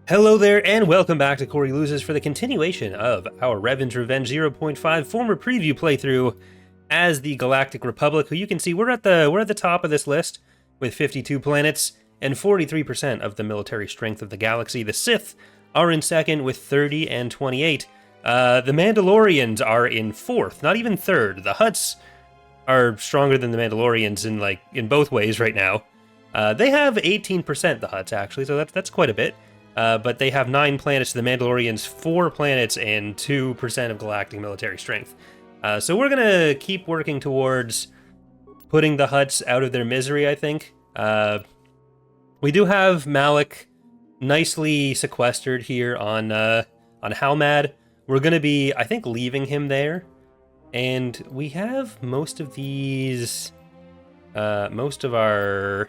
Hello there, and welcome back to Corey Loses for the continuation of our Revan's Revenge 0.5 former preview playthrough as the Galactic Republic, who you can see we're at the top of this list with 52 planets and 43% of the military strength of the galaxy. The Sith are in second with 30 and 28. The Mandalorians are in fourth, not even third. The Hutts are stronger than the Mandalorians in both ways right now. They have 18%, the Hutts, actually, so that's quite a bit. But they have 9 planets to the Mandalorians, 4 planets, and 2% of galactic military strength. So we're going to keep working towards putting the Hutts out of their misery, I think. We do have Malik nicely sequestered here on Halmad. We're going to be, I think, leaving him there. And we have most of these, most of our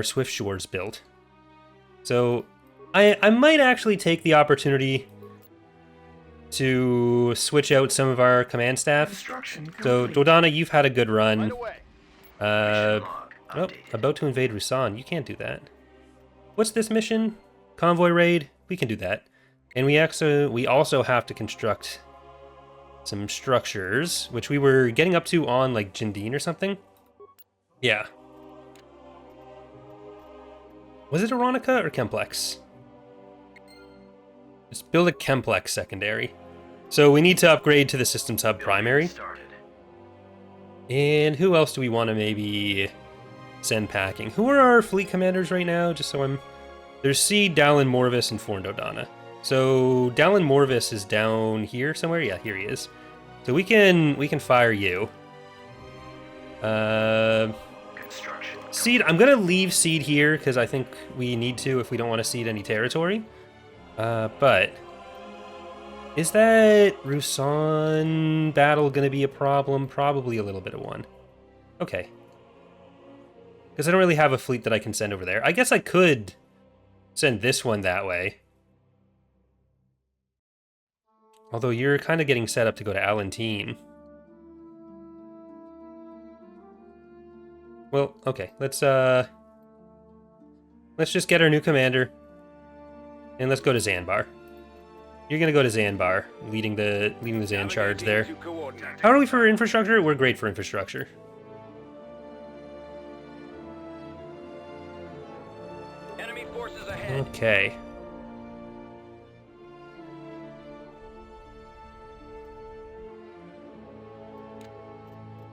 Swift Shores built. So I might actually take the opportunity to switch out some of our command staff. So Dodana, you've had a good run. About to invade Ruusan. You can't do that. What's this mission? Convoy raid? We can do that. And we also have to construct some structures, which we were getting up to on like Jindine or something. Yeah. Was it Aronica or Chemplex? Let's build a Chemplex secondary. So we need to upgrade to the Systems Hub primary. And who else do we want to maybe send packing? Who are our fleet commanders right now? Just so there's Seed, Dallin, Morvis, and Forn Dodana. So Dallin Morvis is down here somewhere. Yeah, here he is. So we can fire you. Seed, I'm going to leave Seed here because I think we need to if we don't want to cede any territory. But is that Ruusan battle going to be a problem? Probably a little bit of one. Okay. Because I don't really have a fleet that I can send over there. I guess I could send this one that way. Although you're kind of getting set up to go to Alantine. Well, okay, let's just get our new commander, and let's go to Zanbar. You're gonna go to Zanbar, leading the Zan charge there. How are we for infrastructure? We're great for infrastructure. Enemy forces ahead. Okay.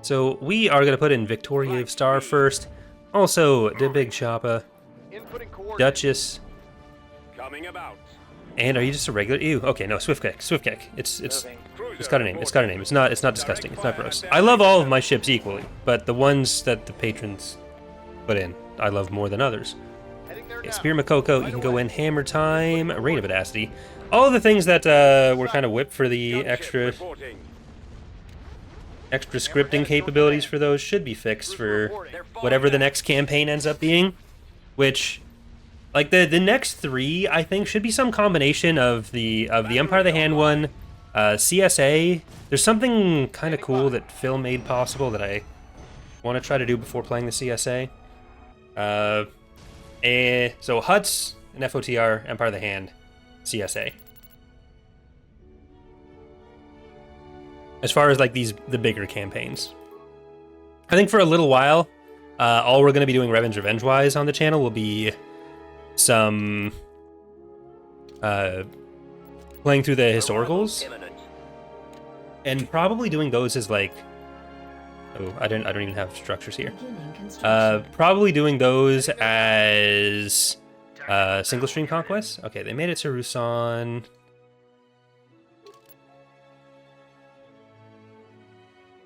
So we are going to put in Victoria Star first. Also, the Big Choppa, Duchess. And are you just a regular? Ew. Okay, no, Swift Kick. Swift Kick. It's got a name. It's got a name. It's not disgusting. It's not gross. I love all of my ships equally, but the ones that the patrons put in, I love more than others. Okay, Spear Makoko, you can go in. Hammer Time, Rain of Audacity. All of the things that were kind of whipped for the extra scripting capabilities for those should be fixed for whatever the next campaign ends up being, which, like, the next 3 I think should be some combination of the Empire of the Hand one, CSA. There's something kind of cool that Phil made possible that I want to try to do before playing the CSA. So Huts and FOTR, Empire of the Hand, CSA. As far as like the bigger campaigns, I think for a little while, all we're going to be doing Revenge wise on the channel will be some playing through the historicals, and probably doing those as like, oh, I don't even have structures here. Probably doing those as single stream conquests. Okay, they made it to Ruusan.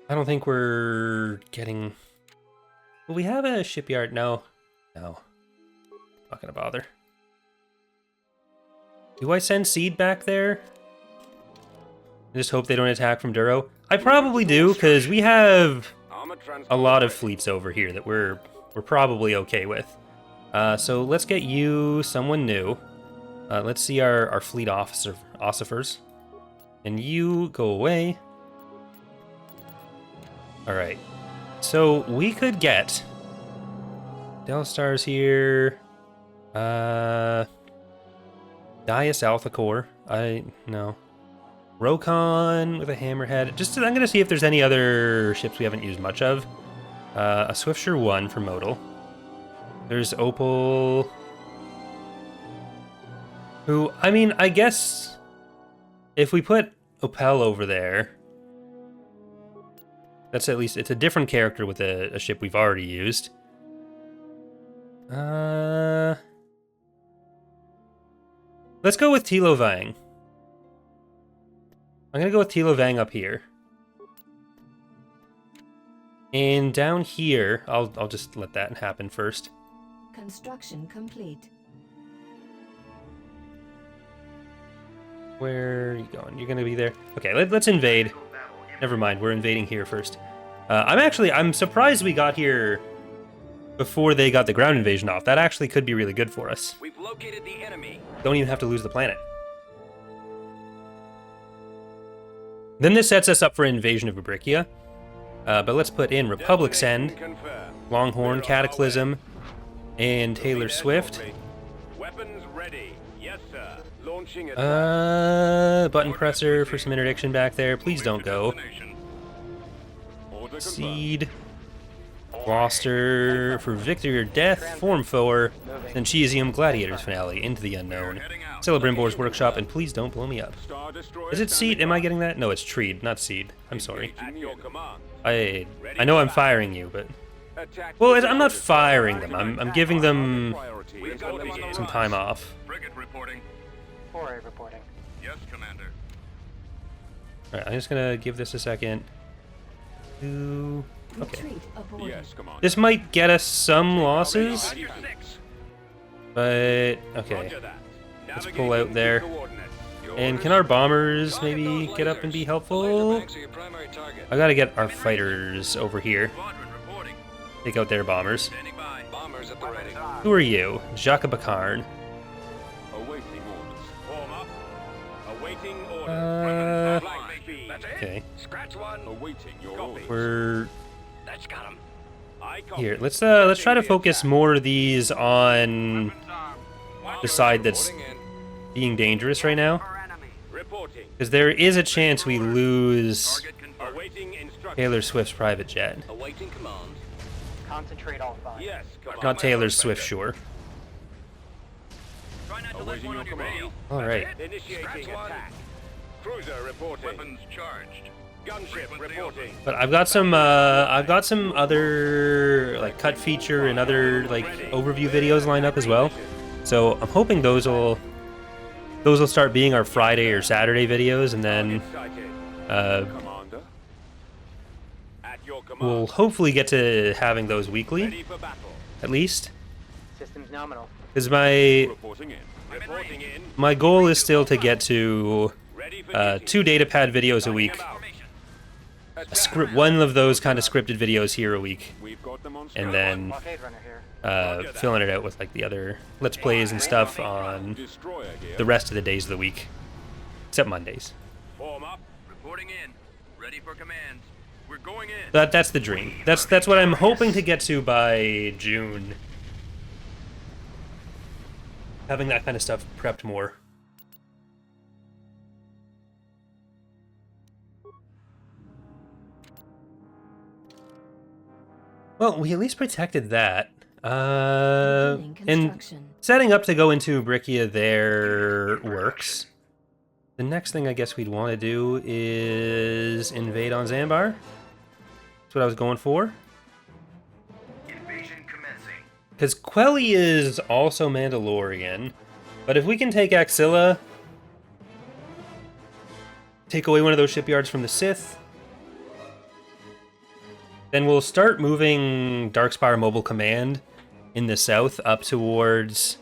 I don't think we're getting... Will we have a shipyard? No. No. Not gonna bother. Do I send Seed back there? I just hope they don't attack from Duro. I probably do, because we have a lot of fleets over here that we're probably okay with. So let's get you someone new. Let's see our fleet officers. And you go away. Alright, so we could get Del Stars here. Dias Alpha Core. No. Rokon with a hammerhead. I'm gonna see if there's any other ships we haven't used much of. A Swiftsure 1 for modal. There's Opal. Who, I mean, I guess if we put Opel over there, that's at least, it's a different character with a ship we've already used. Let's go with Tilo Vang. I'm gonna go with Tilo Vang up here. And down here, I'll just let that happen first. Construction complete. Where are you going? You're gonna be there? Okay, let's invade. Never mind, we're invading here first. I'm surprised we got here before they got the ground invasion off. That actually could be really good for us. We've located the enemy. Don't even have to lose the planet. Then this sets us up for invasion of Abrikia. But let's put in Republic Send, Longhorn, Cataclysm, and Taylor Swift. Weapons ready. Yes, sir. Launching Button presser for some interdiction back there. Please don't go. Seed. Gloucester for victory or death. Form 4. Then Cheesium Gladiators finale into the unknown. Celebrimbor's workshop, and please don't blow me up. Is it Seed? Am I getting that? No, it's Treed, not Seed. I'm sorry. I know I'm firing you, but... Well, I'm not firing them. I'm giving them some time off. Frigate reporting. Foray reporting. Yes, Commander. Alright, I'm just gonna give this a second. Okay. Retreat aborted. Yes, Commander. This might get us some losses, but... Okay. Let's pull out there. And can our bombers maybe get up and be helpful? I gotta get our fighters over here. Take out their bombers. Bombers at the ready. Who are you? Jacques Bacarn. Awaiting orders. Form up. Awaiting orders. Okay. Scratch one. Awaiting your orders. We're That's got him. here. Let's try to focus more of these on the side that's being dangerous right now, Reporting. because there is a chance we lose Target confirmed. Awaiting instructions. Taylor Swift's private jet. Awaiting command. Concentrate all five. Yes, Commander. Not Taylor Swift, sure. Try not to let one on your radio. All right. Initiating attack. Cruiser reporting. Weapons charged. Gunship reporting. But I've got some other like cut feature and other like overview videos lined up as well. So I'm hoping those will start being our Friday or Saturday videos, and then Commander. At your command. we'll hopefully get to having those weekly, Ready for battle. at least. Systems nominal. Because my Reporting in. Reporting in. my goal is still to get to Ready for 2 datapad videos a week. One of those kind of scripted videos here a week, We've got them on and then Blockade runner here. filling it out with like the other Let's Plays and stuff on destroyer here. the rest of the days of the week, except Mondays. Form up. Reporting in. Ready for commands. We're going in. That's the dream. That's what I'm hoping to get to by June. Having that kind of stuff prepped more. Well, we at least protected that. Beginning And construction. setting up to go into Abrikia there works. The next thing I guess we'd want to do is invade on Zanbar. That's what I was going for. Invasion commencing. Because Quelii is also Mandalorian. But if we can take Axxila, take away one of those shipyards from the Sith, then we'll start moving Darkspire Mobile Command in the south up towards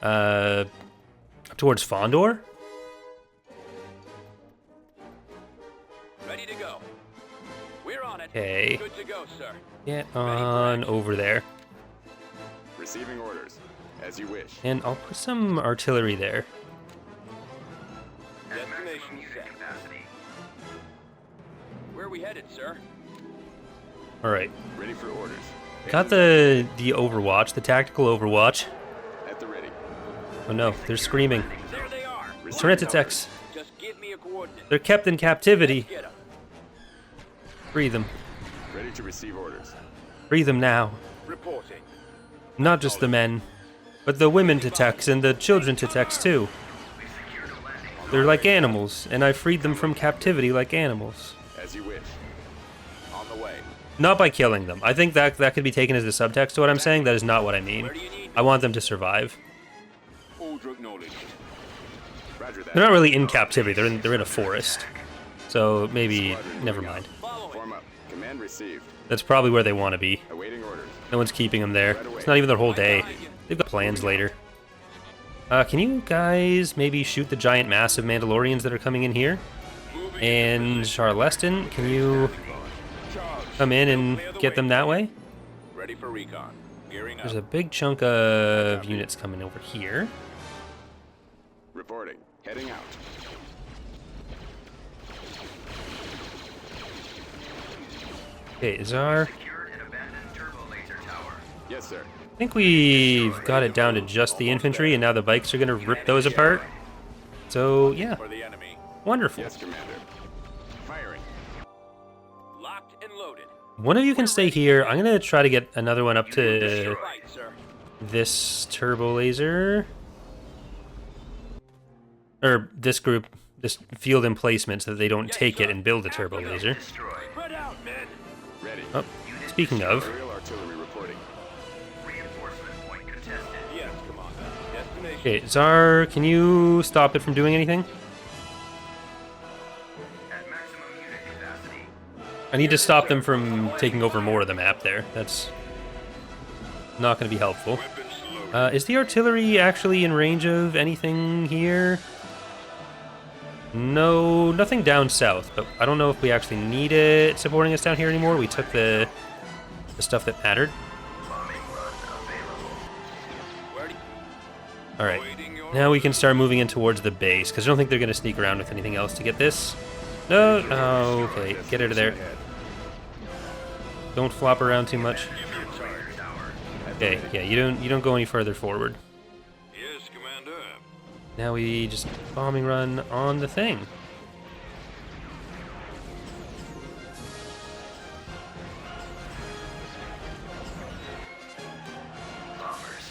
Fondor. Ready to go. We're on it. Okay, Good to go, sir. get on over there. Receiving orders, as you wish. And I'll put some artillery there. At maximum Destination unit set. capacity. Where are we headed, sir? Alright. Ready for orders. Got the Overwatch, the tactical Overwatch. At the ready. Oh no, they're screaming. There they are. Serenitex. Just give me a coordinate. They're kept in captivity. Get 'em. Free them. Ready to receive orders. Free them now. Reporting. Not just the men, but the women to Tex and the children to Tex too. They're like animals, and I freed them from captivity like animals. As you wish. On the way. Not by killing them. I think that could be taken as the subtext to what I'm saying. That is not what I mean. Where do you need? I want them to survive. Order acknowledged. Roger that. They're not really in captivity. They're in a forest. So maybe never mind. Form up. Command received. That's probably where they want to be. Awaiting orders. No one's keeping them there. It's not even their whole day. They've got plans later. Can you guys maybe shoot the giant massive Mandalorians that are coming in here? And Charleston, can you come in and get them that way? Ready for recon. Gearing up. There's a big chunk of units coming over here. Reporting. Heading out. Okay, is our... Secured an abandoned turbo laser tower. Yes, sir. I think we've got it down to just the infantry, and now the bikes are going to rip those apart. So, yeah, For the enemy. wonderful. Yes, Commander. Firing. Locked and loaded. One of you can stay here. I'm going to try to get another one up to Right, sir. this turbo laser. Or this group, this field emplacement, so that they don't take it and build a turbo laser. Destroyed. Spread out, men. Ready. Oh, speaking of, Aerial artillery reporting. Reinforcement point contested. Yes, Commander. Destination. okay, Czar, can you stop it from doing anything? At maximum unit capacity. I need to stop them from taking over more of the map there. That's not going to be helpful. Weapons loaded. Is the artillery actually in range of anything here? No, nothing down south, but I don't know if we actually need it supporting us down here anymore. We took the stuff that mattered. Bombing run available. Where do you... All right, now we can start moving in towards the base, because I don't think they're going to sneak around with anything else to get this. No, oh, okay, get out of there. Don't flop around too much. Okay, yeah, you don't go any further forward. Yes, Commander. Now we just bombing run on the thing.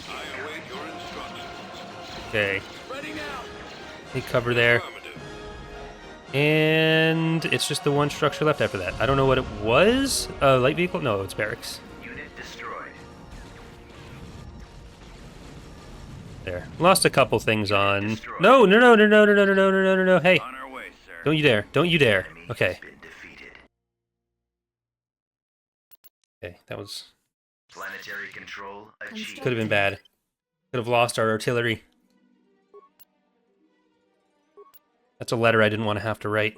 I await your instructions. Okay, Ready now. take cover there. Affirmative. And it's just the one structure left after that. I don't know what it was. A light vehicle? No, it's barracks. Unit destroyed. There. Lost a couple things on. No, no, no, no, no, no, no, no, no, no, no, no. Hey, On our way, sir. don't you dare. Don't you dare. Enemy Okay. has been defeated. Okay, that was... Planetary control achieved. Could have been bad. Could have lost our artillery. That's a letter I didn't want to have to write.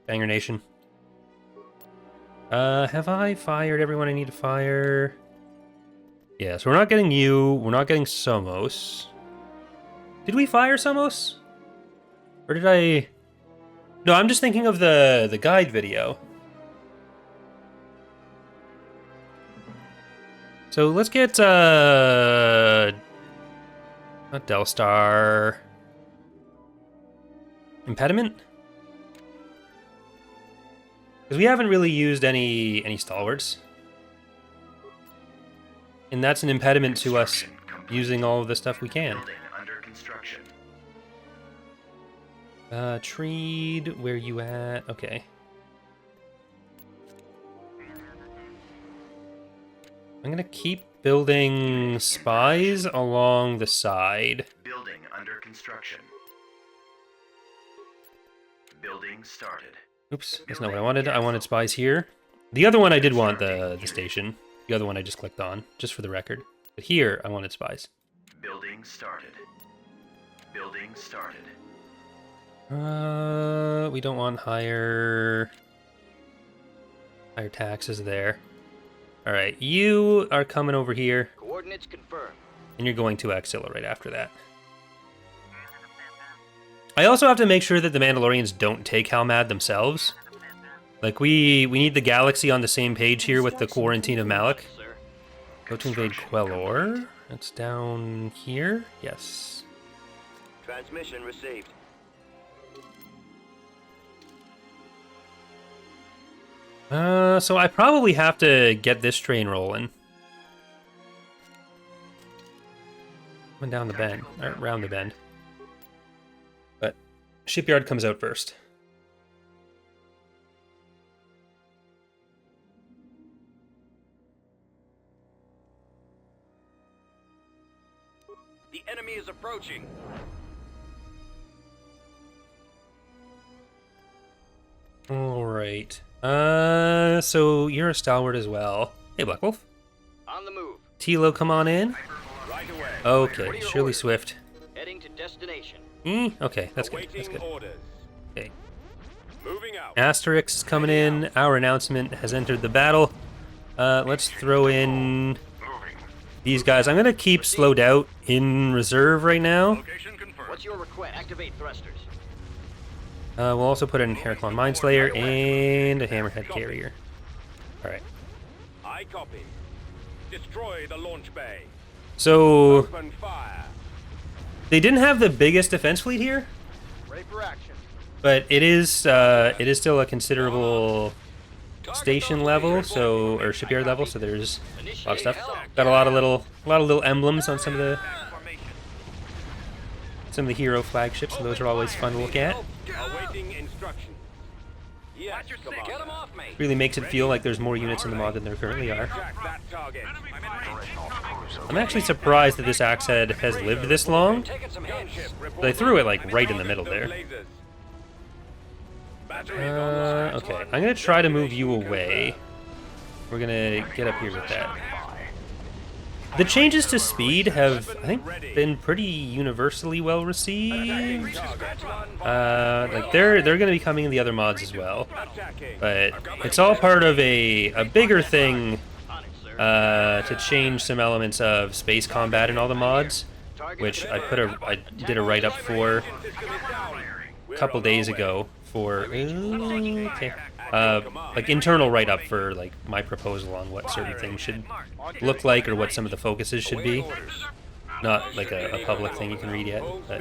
Banger Nation. Have I fired everyone I need to fire? Yeah, so we're not getting you. We're not getting Somos. Did we fire Somos? Or did I... No, I'm just thinking of the guide video. So let's get, not Delstar... Impediment? Because we haven't really used any stalwarts. And that's an impediment to us using all of the stuff we can. Building under construction. Treed, where you at? Okay. I'm gonna keep building spies along the side. Building under construction. Building started. Oops, that's not what I wanted. I wanted spies here. The other one I did want the station. The other one I just clicked on, just for the record. But here, I wanted spies. Building started. Building started. We don't want higher taxes there. All right, you are coming over here, Coordinates confirmed. and you're going to Axxila right after that. I also have to make sure that the Mandalorians don't take Halmad themselves. Like, we need the galaxy on the same page here with the quarantine of Malak. Sir. Go to invade Quelor. That's down here. Yes. Transmission received. So I probably have to get this train rolling. Went down the bend, or around the bend. But shipyard comes out first. The enemy is approaching. Alright. So you're a stalwart as well. Hey, Black Wolf. On the move. Tilo, come on in. Right away. Okay, Shirley Swift. Heading to destination. Okay, that's good. That's Awaiting good. orders. Okay. Moving out. Asterix is coming in. Our announcement has entered the battle. Let's throw in these guys. I'm gonna keep Slowed Out in reserve right now. Location confirmed. What's your request? Activate thrusters. We'll also put in Heraclon Mindslayer and a Hammerhead Carrier. Alright. I copy. Destroy the launch bay. So, Open fire. they didn't have the biggest defense fleet here, Ready for action. but it is still a considerable station level, so or shipyard level. So there's a lot of stuff. Got a lot of little emblems on some of the hero flagships, and those are always fun to look at. Awaiting instructions. Yes, get them off me. Really makes it feel like there's more units in the mod than there currently are. Track that target. I'm actually surprised that this axe head has lived this long. Taking some hits. But I threw it like right in the middle there. Okay, I'm gonna try to move you away. We're gonna get up here with that. The changes to speed have, I think, been pretty universally well received. Like they're gonna be coming in the other mods as well, but it's all part of a bigger thing to change some elements of space combat in all the mods, which I did a write-up for a couple days ago for like internal write-up for like my proposal on what certain things should look like or what some of the focuses should be. Not like a public thing you can read yet, but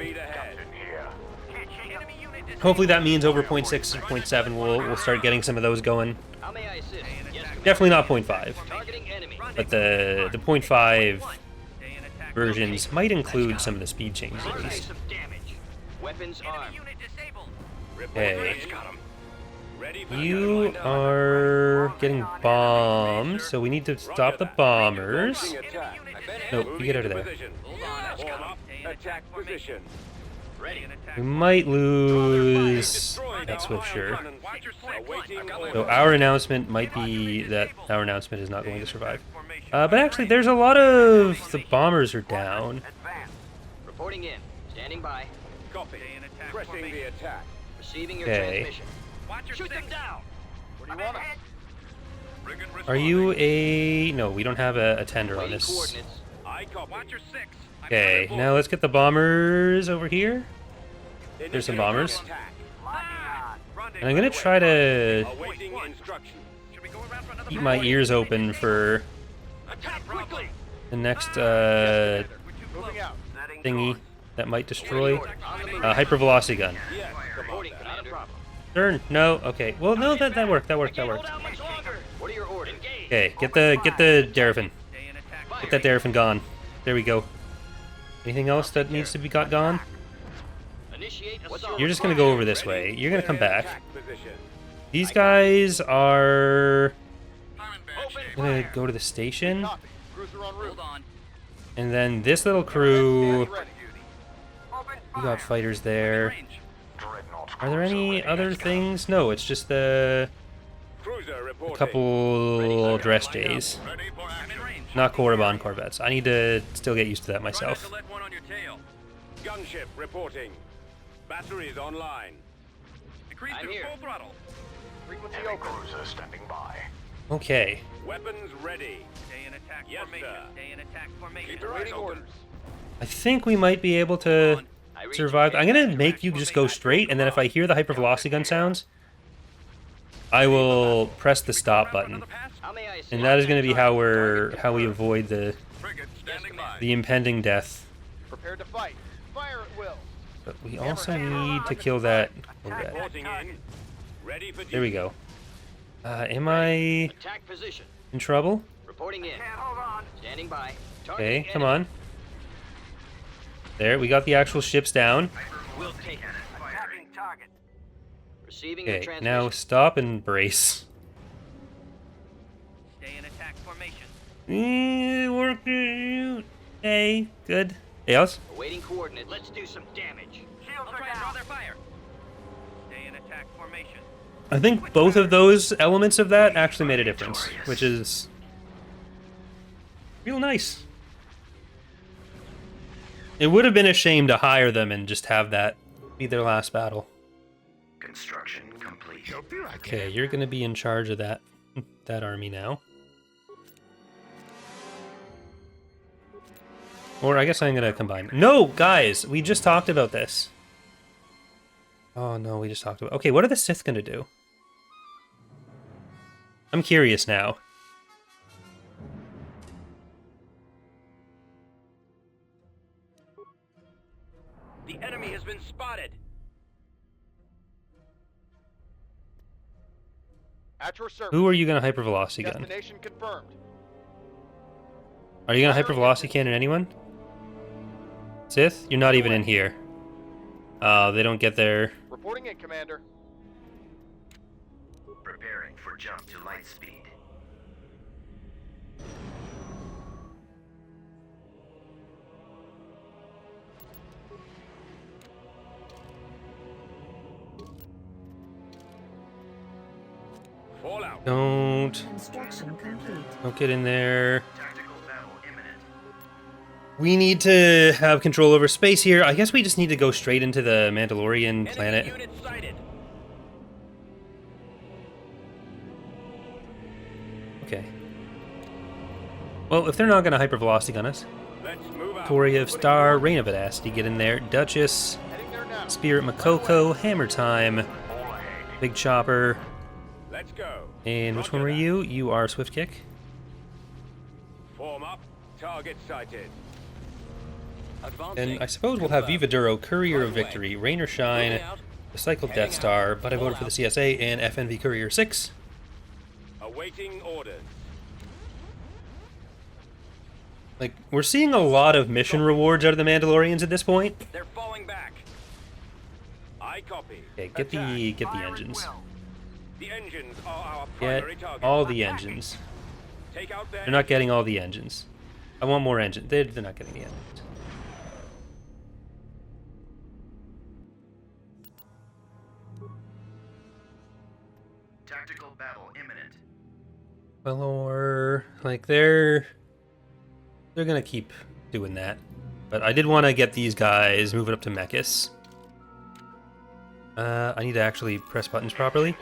hopefully that means over 0.6 or 0.7 we'll start getting some of those going. Definitely not 0.5, but the 0.5 versions might include some of the speed changes at least. Okay. You are getting bombed, so we need to stop the bombers. No, you get out of there. We might lose that Swiftsure. So our announcement might be that our announcement is not going to survive. But actually, there's a lot of the bombers are down. Reporting in. Standing by. Copy. Pressing the attack. Receiving your Okay. transmission. Shoot them down. Where do you want them? Are you a... No, we don't have a tender on this. Coordinates. I copy. Watch your 6. Okay, now let's get the bombers over here. There's some bombers. And I'm gonna try to Awaiting instructions. keep my ears open for Attack quickly. the next Moving out. thingy that might destroy. Hypervelocity gun. Yes, reporting, Commander. Turn. No. Okay. Well, no. That worked. That worked. That worked. What are your orders? Okay. Get the Darafin. Get that Darafin gone. There we go. Anything else that needs to be got gone? Initiate assault. You're just gonna go over this way. You're gonna come back. These guys are gonna go to the station, and then this little crew. We got fighters there. Are there any other things? No, it's just the couple dress J's. Not Korriban Corvettes. I need to still get used to that myself. Gunship reporting. Batteries online. Increase to full throttle. Frequency open. standing by. Okay. Weapons ready. Stay in attack formation. Stay in attack formation. Keep your eyes open. I think we might be able to survive. I'm gonna make you just go straight, and then if I hear the hypervelocity gun sounds, I will press the stop button, and that is going to be how we avoid the impending death. Prepare to fight. Fire at will. But we also need to kill that. Reporting in. Ready for There we go. Am I Attack position. in trouble? Reporting in. Standing by. Okay, come on. There, we got the actual ships down. We'll take it. Attacking target. Receiving the Okay, transmission. now stop and brace. Stay in attack formation. Working. Hey, good. Hey, else? Awaiting coordinates. Let's do some damage. Shields are Try and draw down. their fire. Stay in attack formation. I think both of those elements of that actually made a difference, which is real nice. It would have been a shame to hire them and just have that be their last battle. Construction complete. Okay, you're gonna be in charge of that army now. Or I guess I'm gonna combine. No, guys, we just talked about this. Oh no, we just talked about. Okay, what are the Sith gonna do? I'm curious now. The enemy has been spotted. At your service. Who are you gonna hypervelocity gun? Destination confirmed. Are you gonna hypervelocity cannon anyone? Sith? You're not even in here. They don't get there. Reporting in, Commander. Preparing for jump to light speed. Fallout. Don't Construction complete. get in there. Tactical battle imminent. We need to have control over space here. I guess we just need to go straight into the Mandalorian Enemy planet. unit sighted. Okay. Well, if they're not going to hypervelocity gun us, Let's move out. Tory of Star, Reign of Audacity, get in there. Duchess, Heading there now. Spirit Makoko, Hammer Time, Big Chopper, Let's go. and which one were you? You are Swift Kick. Form up. Target sighted. And I suppose we'll have Viva Duro, Courier of Victory, Rain or Shine, the Cycle Death Star, but I voted for the CSA, and FNV Courier 6. Awaiting orders. Like, we're seeing a lot of mission rewards out of the Mandalorians at this point. They're falling back. I copy. Okay, get the engines. The engines are our Get primary target. all the engines. Take out their They're not getting all the engines. I want more engines. They're not getting the engines. Tactical battle imminent. Well, or like they're gonna keep doing that. But I did want to get these guys moving up to Mechis. I need to actually press buttons properly.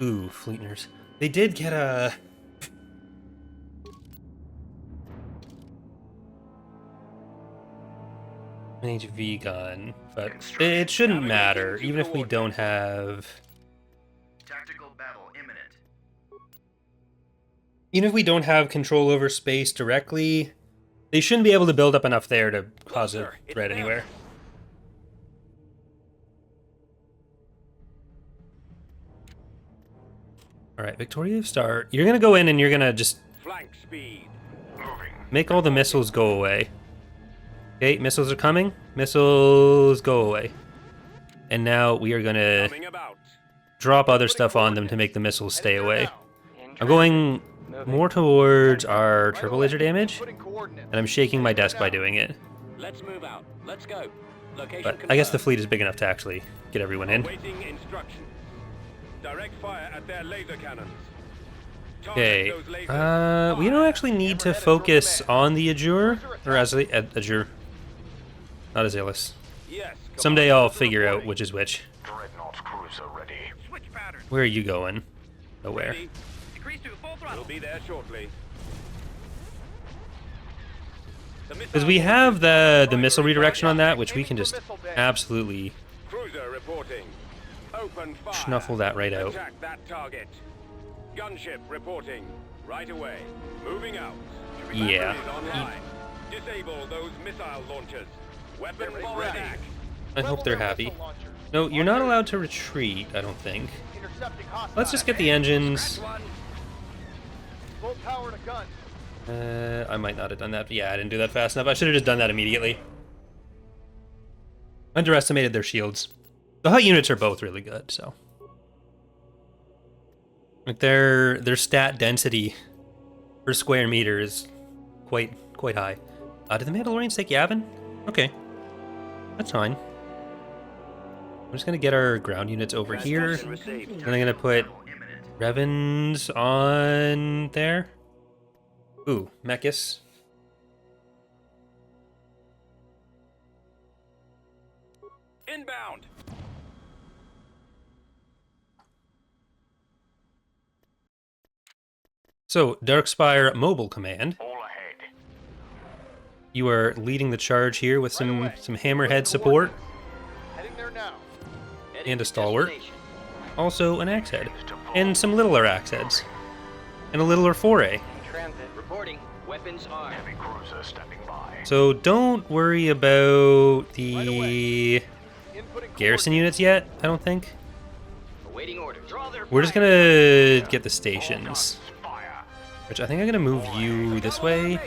Ooh, Fleetners. They did get a an HV gun, but it shouldn't matter, even if we don't have. Tactical battle imminent. Even if we don't have control over space directly, they shouldn't be able to build up enough there to cause a threat anywhere. Alright, Victoria of Star, you're gonna go in and you're gonna just flank speed. make all the missiles go away. Okay, missiles are coming. Missiles go away. And now we are gonna Coming about. drop other stuff on them to make the missiles stay away. In I'm going Moving. more towards our turbo laser damage, Putting coordinates. and I'm shaking my desk by doing it. Let's move out. Let's go. Location But I guess the fleet is big enough to actually get everyone in. Awaiting instruction. Direct fire at their laser cannons. Target Okay, those lasers. we don't actually need to focus on the Azure, or Azure, not Azealis. Yes. Someday I'll figure out which is which. Dreadnought cruiser ready. Switch pattern. Where are you going? Nowhere. Ready. Decrease to full throttle. We'll be there shortly. Because we have the missile redirection on that, which we can just absolutely Cruiser reporting. Open fire. snuffle that right out. Attack that target. Gunship reporting. Right away. Moving out. Yeah. Batteries online. Disable those missile launchers. Weapons ready. I hope they're happy. No, you're not allowed to retreat, I don't think. Let's just get the engines. Full power to gun. I might not have done that. Yeah, I didn't do that fast enough. I should have just done that immediately. Underestimated their shields. The hut units are both really good, so. Like their stat density per square meter is quite high. Did the Mandalorians take Yavin? Okay. That's fine. I'm just gonna get our ground units over here. And I'm gonna put Revans on there. Ooh, Mechis. Inbound. So, Darkspire Mobile Command. You are leading the charge here with some Hammerhead support. Heading there now. And a Stalwart. Also an Axehead. And some littler Axeheads. And a littler Foray. Transit. Reporting. Weapons armed. So don't worry about the Inputting garrison units yet, I don't think. Awaiting order. Draw their We're just gonna get the stations. Which I think I'm gonna move you this way.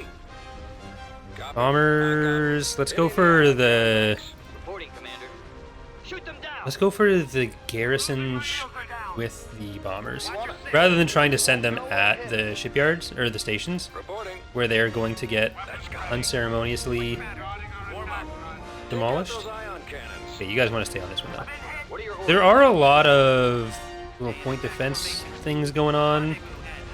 Bombers, let's go for the... Reporting, Commander. Shoot them down. Let's go for the garrison with the bombers. Rather than trying to send them at the shipyards, or the stations, Reporting. where they're going to get unceremoniously demolished. Those ion cannons. Okay, you guys want to stay on this one though. What are your orders? There are a lot of little point defense things going on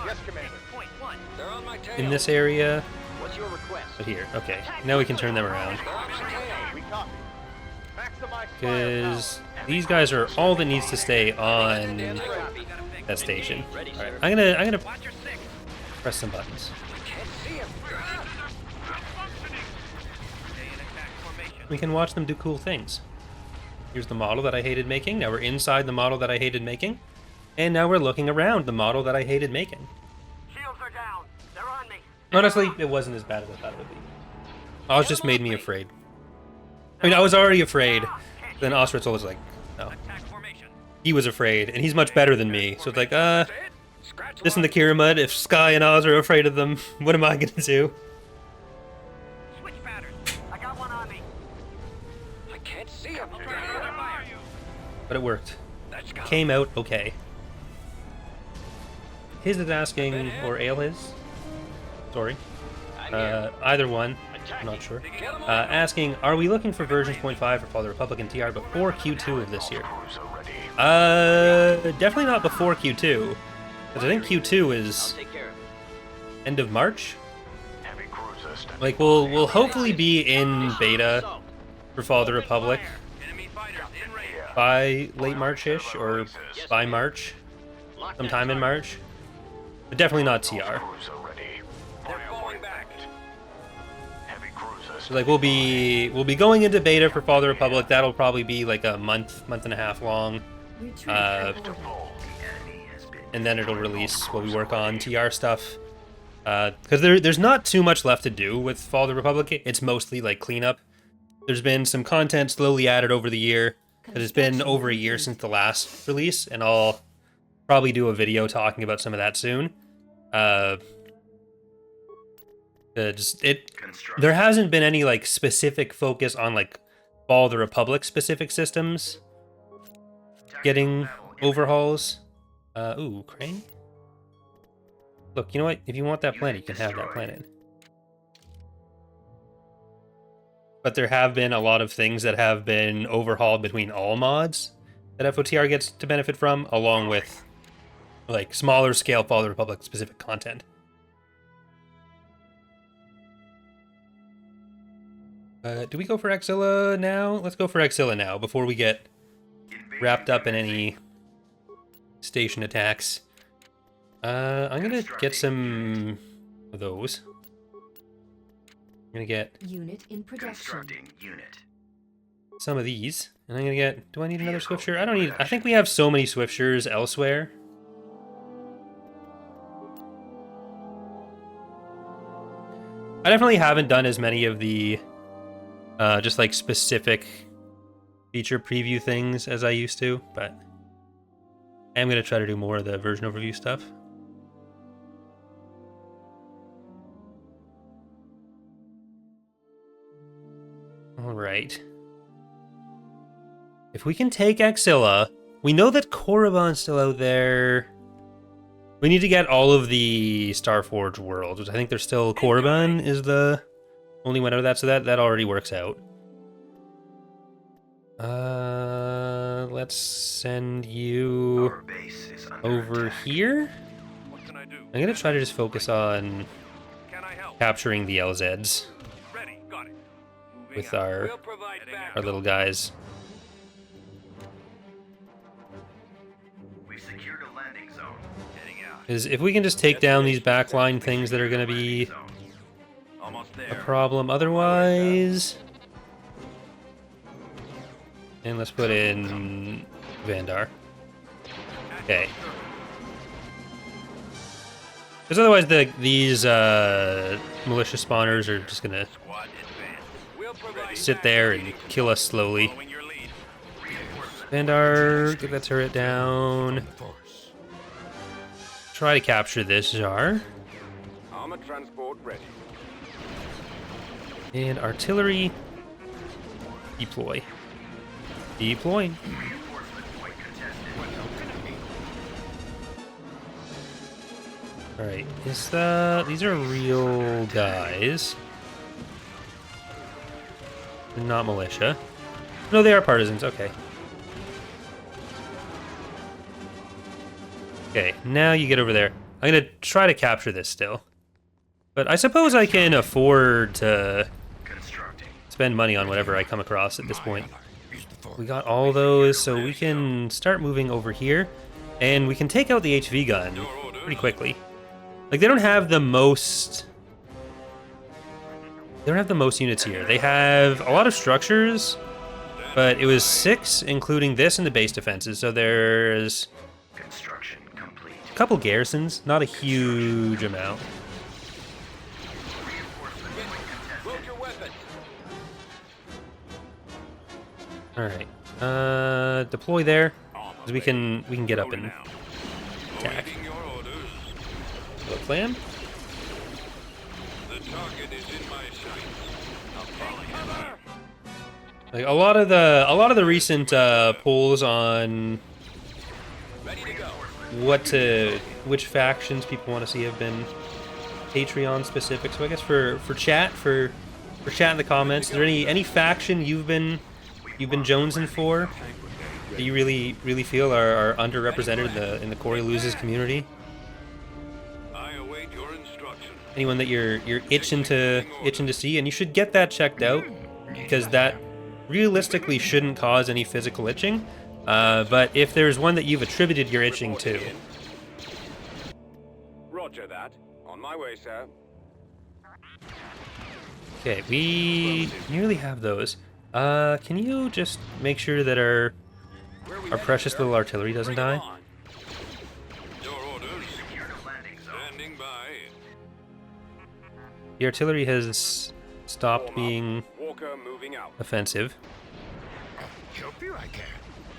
Yes, Commander. Point one. They're on my tail. in this area. What's your request? But here, okay. Now we can turn them around. They're on my tail. We copy. Maximize Because these guys are all that needs to stay on Copy. that station. Ready, Alright, sir. I'm gonna press some buttons. We can watch them do cool things. Here's the model that I hated making. Now we're inside the model that I hated making. And now we're looking around the model that I hated making. Shields are down. They're on me. Honestly, it wasn't as bad as I thought it would be. Oz just made me afraid. I mean, I was already afraid. Then Osritzel was like, no. Attack formation. He was afraid, and he's much better than me. So it's like, Scratch listen to Kiramud. If Sky and Oz are afraid of them, what am I gonna do? Switch patterns. I got one on me. I can't see him. I'll try another fire. But it worked. Let's go. Came out okay. His is asking, or Ale his? Sorry. I'm here. Either one. I'm not sure. Asking, are we looking for versions 0.5 for Fall of the Republic and TR before Q2 of this year? Definitely not before Q2. Because I think Q2 I'll is take care of it. end of March. Like, we'll hopefully be in beta Assault. for Fall of the Republic Enemy fighters in range. by late March-ish, or by March, Lock that sometime in target. March. But definitely not TR. They're falling back. So like we'll be going into beta for Fall of the Republic. That'll probably be like a month and a half long, Retreat Uh, aborted. and then it'll release while we work on TR stuff. Because there's not too much left to do with Fall of the Republic. It's mostly like cleanup. There's been some content slowly added over the year. Because it's been over a year since the last release, and I'll probably do a video talking about some of that soon. There hasn't been any like specific focus on like Fall of the Republic specific systems getting overhauls. Ooh, Crane. Look, you know what? If you want that planet, you can have that planet. But there have been a lot of things that have been overhauled between all mods that FOTR gets to benefit from, along with like smaller scale Fall of the Republic specific content. Do we go for Axxila now? Let's go for Axxila now before we get wrapped up in any station attacks. I'm gonna get some of those. I'm gonna get Unit in production. Constructing unit. some of these, and I'm gonna get. Do I need another Swiftsure? I don't need. I think we have so many Swiftsures elsewhere. I definitely haven't done as many of the just like specific feature preview things as I used to, but I am going to try to do more of the version overview stuff. All right. If we can take Axxila, we know that Korriban's still out there. We need to get all of the Starforge worlds, which I think there's still Korriban is the only one out of that, so that already works out. Let's send you Our base is under over attack. here. What can I do? I'm gonna try to just focus on Can I help? capturing the LZs Ready. Got it. Moving with out. our We'll provide backup. our little guys. We've secured a landing zone. Heading out. Is if we can just take down these backline things that are gonna be Zone. Almost a there. problem otherwise. And let's put in Vandar. Okay. Because otherwise these malicious spawners are just gonna Squad advance. We'll provide sit there and backup. kill us slowly. Following your lead. Vandar, get that turret down. Try to capture this Jar. Armor transport ready. And artillery. Deploy. Deploy. Reinforcement point contested. Alright, these are real guys. They're not militia. No, they are partisans, okay. Okay, now you get over there. I'm gonna try to capture this still. But I suppose I can afford to Constructing. spend money on whatever I come across at this point. We got all those, so we can start moving over here. And we can take out the HV gun pretty quickly. Like, they don't have the most... They don't have the most units here. They have a lot of structures, but it was 6, including this and the base defenses. So there's Construction complete. a couple garrisons, not a huge amount. Reinforcement point contested. Load your weapons. Alright. Deploy there. Because we can get up and attack. Awaiting your orders. Look, plan. The target is in my sight. I'll follow you. Like a lot of the recent polls on Ready to go. which factions people want to see have been Patreon specific. So I guess for chat in the comments, is there any faction you've been jonesing for that you really feel are underrepresented in the Quarry Loses community? I await your instruction. Anyone that you're itching to see, and you should get that checked out because that realistically shouldn't cause any physical itching. But if there's one that you've attributed your itching to, Roger that. On my way, sir. okay, we nearly have those. Can you just make sure that our precious little artillery doesn't Bring 'em die? on. Your orders. Secured a landing zone. Standing by. The artillery has stopped Form up. being Walker moving out. offensive. Help you, I can.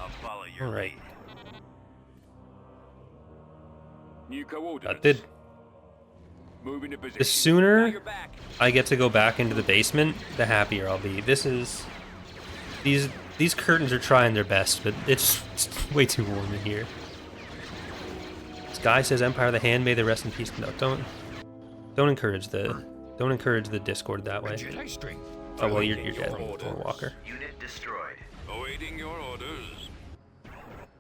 I'll follow your All right, lead. New coordinates. that did. Moving to position. The sooner Got your back. I get to go back into the basement, the happier I'll be. These curtains are trying their best, but it's way too warm in here. This guy says, "Empire of the Hand, may they rest in peace." No, don't encourage the Discord that way. Oh well, you're dead, Walker. Unit destroyed. Awaiting your orders.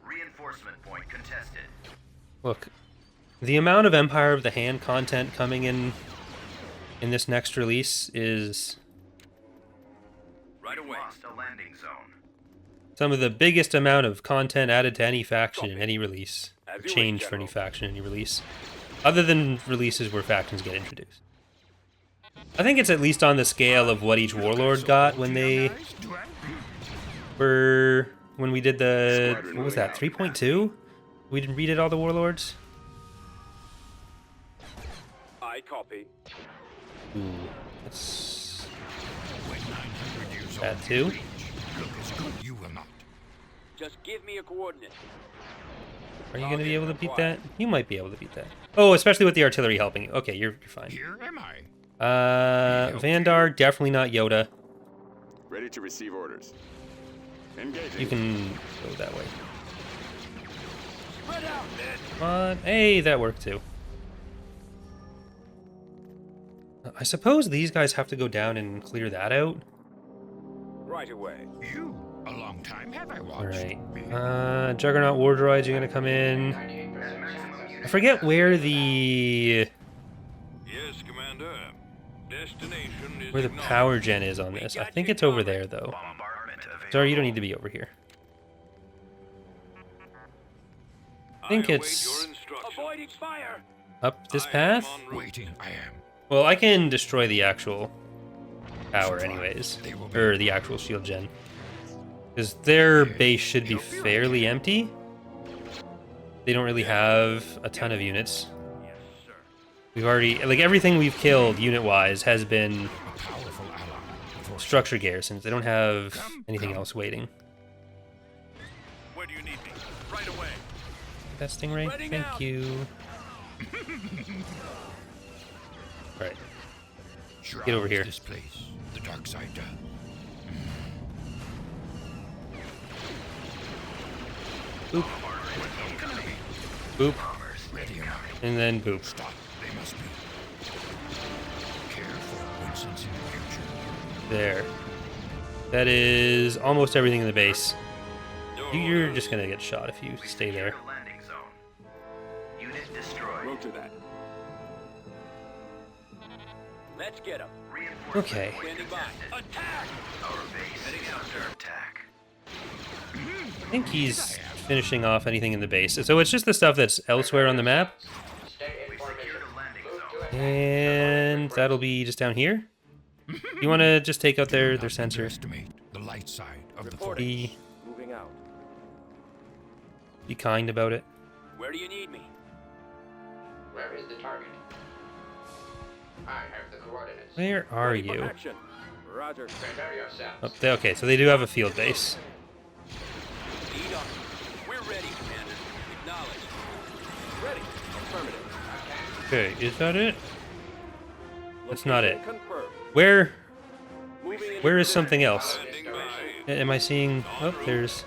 Reinforcement point contested. Look, the amount of Empire of the Hand content coming in this next release is Right away. Lost a landing zone. some of the biggest amount of content added to any faction in any release, or As you change wish, for any General. faction in any release, other than releases where factions get introduced. I think it's at least on the scale of what each warlord got when we did the, what was that, 3.2? We redid all the warlords? I copy. Ooh, that's that too. Look as good you will not Just give me a coordinate. Are you going to be able to beat that? You might be able to beat that. Oh, especially with the artillery helping you. Okay, you're fine. Here am I. Vandar, definitely not Yoda. Ready to receive orders. Engaging. You can go that way. Spread out, men. Come on. Hey, that worked too. I suppose these guys have to go down and clear that out. Right away. You. A long time have I watched. Alright. Juggernaut war droids, you're gonna come in. I forget where the Yes, Commander. Destination is where the power gen is on this. I think it's over there though. Sorry, you don't need to be over here. I think it's avoiding fire. up this path. Waiting, I am. Well, I can destroy the actual power anyways, or the actual shield gen. Because their base should be fairly empty. They don't really have a ton of units. Yes, sir. We've already, like, everything we've killed unit-wise has been A powerful ally. For structure garrisons. They don't have anything else waiting. Where do you need me? Right away. That Stingray? Spreading Thank out. you. Alright, Shrouds Get over here. This place. The dark side. boop, boop, Ready am I. and then boop. Stop. They must be. Careful, Winston's in the future. There. That is almost everything in the base. You're just gonna get shot if you stay there. Landing zone. Unit destroyed. Roger that. Let's get him. Reinforcement Okay. Standing by. Attack! Our base is under attack. I think he's finishing off anything in the base. So it's just the stuff that's elsewhere on the map. We secured a landing zone. And that'll be just down here. You want to just take out their sensor? Underestimate the light side of the force. Be Moving out. kind about it. Where do you need me? Where is the target? I have the coordinates. Where are Ready for you? Action. Roger. Prepare yourselves. Oh, okay, so they do have a field base. Lead on. We're ready, Commander. Acknowledged. Ready. Affirmative. Okay, is that it? That's not it. Location confirmed. Where Moving in where is something else? Standing by. Am I seeing? Oh, there's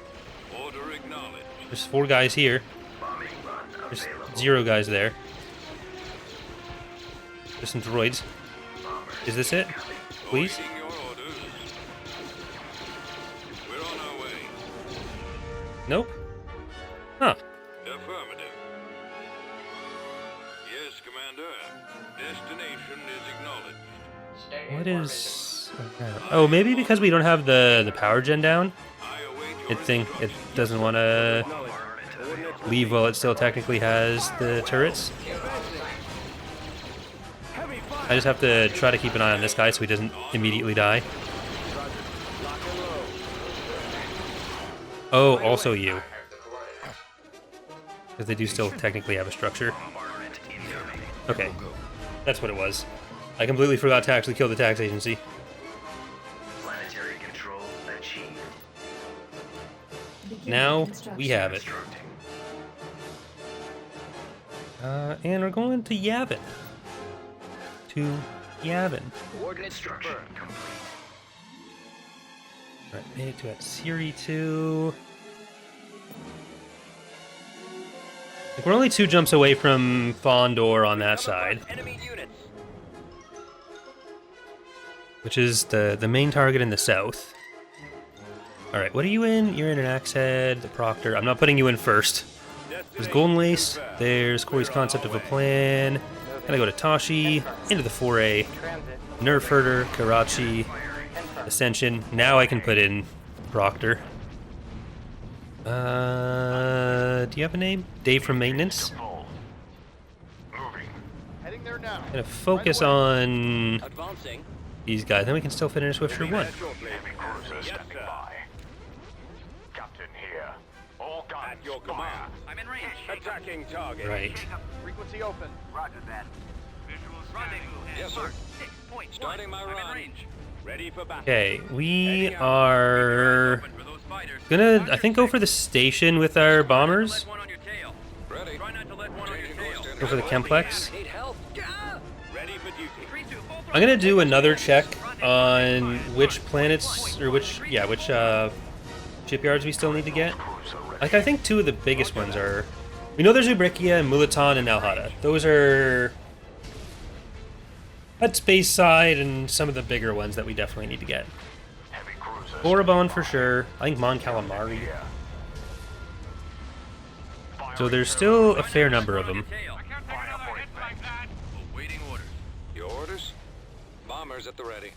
Order acknowledged. 4 guys here. Bombing run There's available. 0 guys there. There's some droids. Is this it? Please? Awaiting your orders. We're on our way. Nope. Huh. Affirmative. Yes, Commander. Destination is acknowledged. Stay What in is? Oh, maybe because we don't have the power gen down. I await your It doesn't want to leave while it still technically has the turrets. heavy fire. I just have to try to keep an eye on this guy so he doesn't immediately die. Lock and load. Oh, also you, have the coordinates. because they do still technically have a structure. Okay, that's what it was. I completely forgot to actually kill the tax agency. Planetary control achieved. Beginning Now construction. we have it. Constructing. And we're going to Yavin. To Yavin. Coordinates Construction confirmed. complete. Right, made it to Siri 2. Like, we're only 2 jumps away from Fondor on that side, Enemy units. which is the main target in the south. Alright, what are you in? You're in an axe head, the Proctor. I'm not putting you in first. There's Golden Lace, there's Corey's Concept of a Plan. Gotta go to Tashi, into the 4A, Transit. Nerf Herder, Karachi, Ascension. Now I can put in Proctor. Do you have a name? Dave from Maintenance. Heading there now. Gonna focus on Advancing. these guys, then we can still finish Swifter 1. Yes, sir. Captain here. All guns. At your command. I'm in range. Attacking target. Right. Frequency open. Roger that. Visual rendezvous. Yes, sir. 6.1. Starting my I'm in run. range. Ready for battle. Okay, we are Open for those fighters. gonna, I think, go for the station with our bombers. One on your tail. Ready. Try not to let one on your tail. Go for the Chemplex. Need help? Ready for duty. I'm gonna do another check on which planets, or which shipyards we still need to get. Like, I think two of the biggest ones are... We know there's Ubrikia and Mulatan and Alhada. Those are... at space side, and some of the bigger ones that we definitely need to get. Korriban for sure. I think Mon Calamari. So there's still a fair number of them. Awaiting orders. Your orders? Bombers at the ready.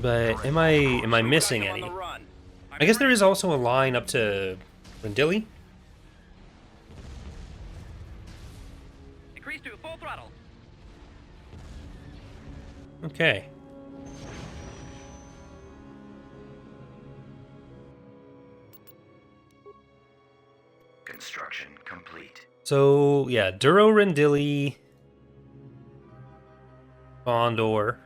But am I missing any? I guess there is also a line up to Rendili. Increase to full throttle. Okay. Construction complete. So, yeah, Duro Rendili, Bondor.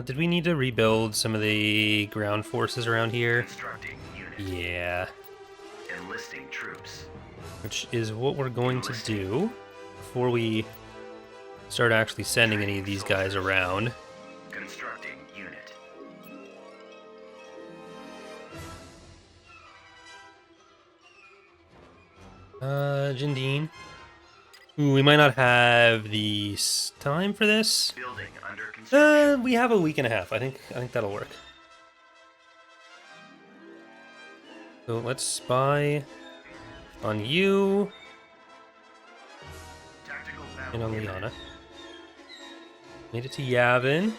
Did we need to rebuild some of the ground forces around here? Constructing unit. Yeah. Enlisting troops. Which is what we're going to do before we start actually sending any of these guys around. Constructing unit. Jindine. Ooh, we might not have the time for this. Building under construction. We have a week and a half. I think that'll work. So let's spy on you Tactical and battle on unit. Liana. Made it to Yavin.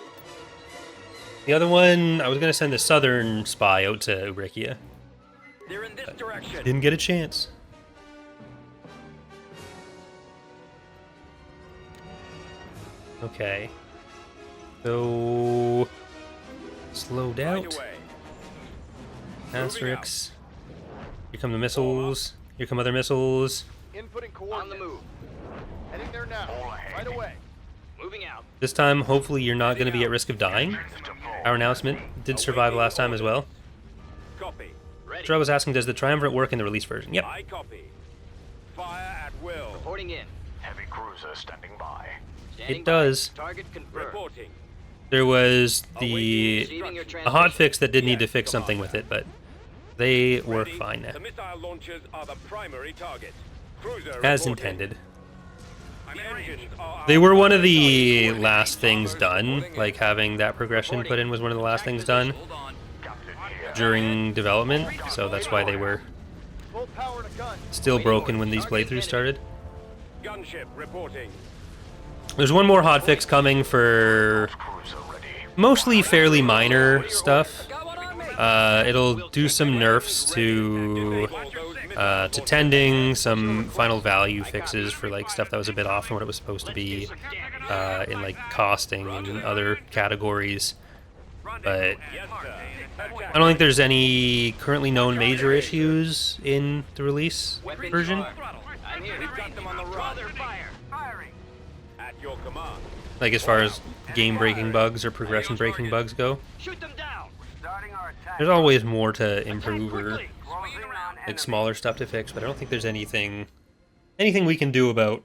The other one, I was gonna send the southern spy out to Ubrikia. They're in this direction. Didn't get a chance. Okay. So slowed Right out. away. Asterix. Here come the missiles. Here come other missiles. Inputting coordinates. On the move. Heading there now. Right away. Moving out. This time, hopefully, you're not going to be at risk of dying. Our announcement did survive last time as well. Copy. So I was asking, does the triumvirate work in the release version? Yep. I copy. Fire at will. Reporting in. Heavy cruiser standing by. It does. Target confirmed. Reporting. There was a Receiving your hot fix that did need to fix something with it, but they work Ready. fine now. The missile launchers are the primary target. Cruiser As reporting. intended. Engines are They were one of our the target. last things done, like having that progression put in was one of the last things done during development, so that's why they were Full power to gun. still broken when these playthroughs started. Gunship reporting. There's one more hotfix coming for mostly fairly minor stuff. It'll do some nerfs to tending, some final value fixes for like stuff that was a bit off from what it was supposed to be in like costing and other categories. But Yes, sir. I don't think there's any currently known major issues in the release version. I'm here. We've got them on the run. Fire. Firing. At your command. Like as far as game-breaking bugs or progression-breaking bugs go. Shoot them down. Starting our attack. There's always more to improve or Quickly. Closing around like smaller stuff to fix, but I don't think there's anything we can do about,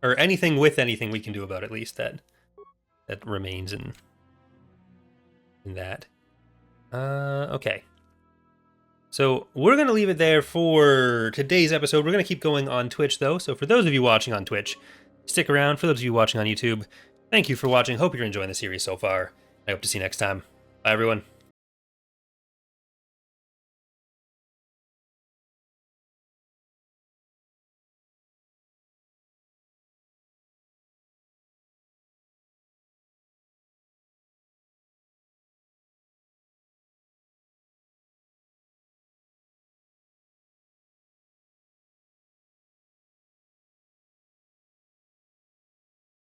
or anything we can do about at least that remains in that. Okay. So we're going to leave it there for today's episode. We're going to keep going on Twitch though. So for those of you watching on Twitch, stick around. For those of you watching on YouTube, thank you for watching. Hope you're enjoying the series so far. I hope to see you next time. Bye everyone.